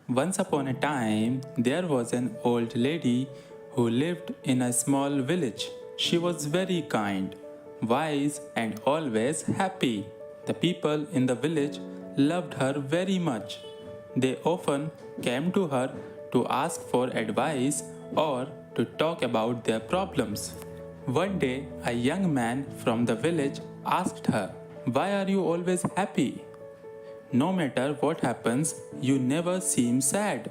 Once upon a time, there was an old lady who lived in a small village. She was very kind, wise, and always happy. The people in the village loved her very much. They often came to her to ask for advice or to talk about their problems. One day, a young man from the village asked her, "Why are you always happy? No matter what happens, you never seem sad.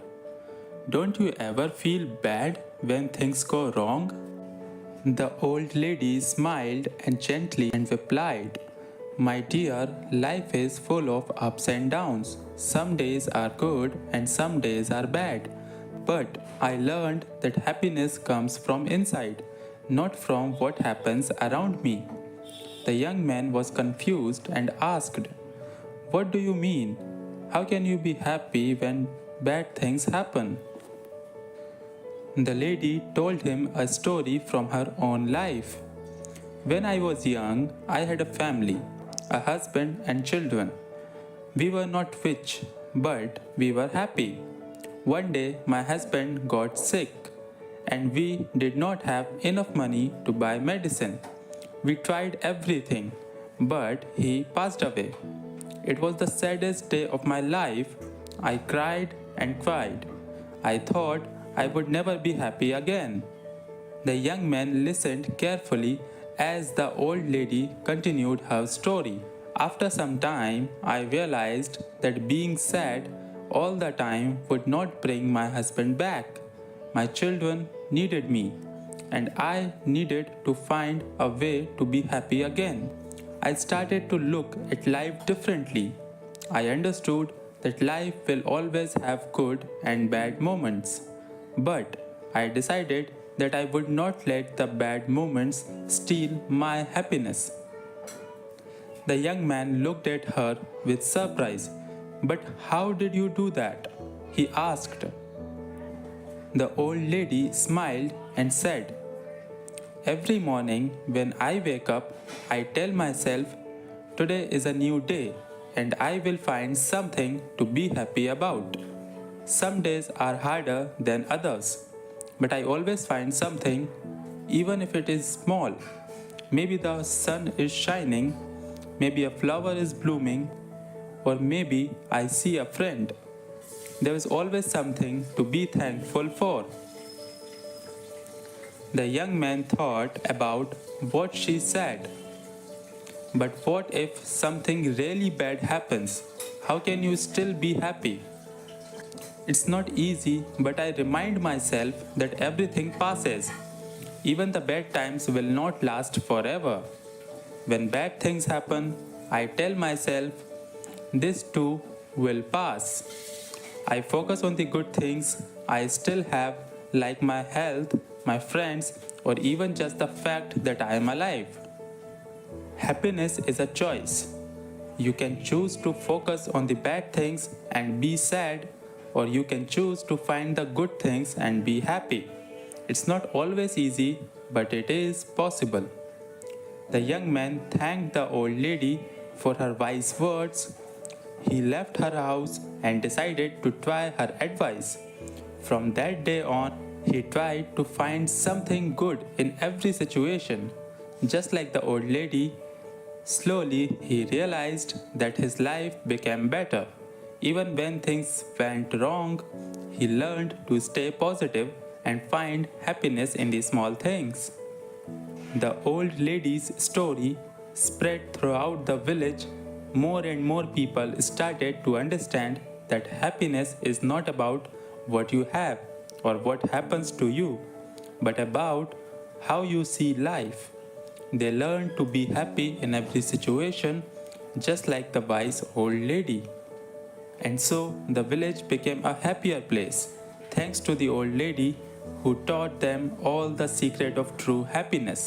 Don't you ever feel bad when things go wrong?" The old lady smiled and gently and replied, "My dear, life is full of ups and downs. Some days are good and some days are bad. But I learned that happiness comes from inside, not from what happens around me." The young man was confused and asked, "What do you mean? How can you be happy when bad things happen?" The lady told him a story from her own life. "When I was young, I had a family, a husband, and children. We were not rich, but we were happy. One day, my husband got sick, and we did not have enough money to buy medicine. We tried everything, but he passed away. It was the saddest day of my life. I cried and cried. I thought I would never be happy again." The young man listened carefully as the old lady continued her story. "After some time, I realized that being sad all the time would not bring my husband back. My children needed me, and I needed to find a way to be happy again. I started to look at life differently. I understood that life will always have good and bad moments. But I decided that I would not let the bad moments steal my happiness." The young man looked at her with surprise. "But how did you do that?" he asked. The old lady smiled and said, "Every morning when I wake up, I tell myself, 'Today is a new day and I will find something to be happy about.' Some days are harder than others, but I always find something, even if it is small. Maybe the sun is shining, maybe a flower is blooming, or maybe I see a friend. There is always something to be thankful for." The young man thought about what she said. "But what if something really bad happens? How can you still be happy?" "It's not easy, but I remind myself that everything passes. Even the bad times will not last forever. When bad things happen, I tell myself, 'This too will pass.' I focus on the good things I still have, like my health, my friends, or even just the fact that I am alive." Happiness is a choice. You can choose to focus on the bad things and be sad, or you can choose to find the good things and be happy. It's not always easy, but it is possible." The young man thanked the old lady for her wise words. He left her house and decided to try her advice. From that day on, he tried to find something good in every situation. Just like the old lady, slowly he realized that his life became better. Even when things went wrong, he learned to stay positive and find happiness in the small things. The old lady's story spread throughout the village. More and more people started to understand that happiness is not about what you have or what happens to you, but about how you see life. They learned to be happy in every situation, just like the wise old lady. And so the village became a happier place, thanks to the old lady who taught them all the secret of true happiness.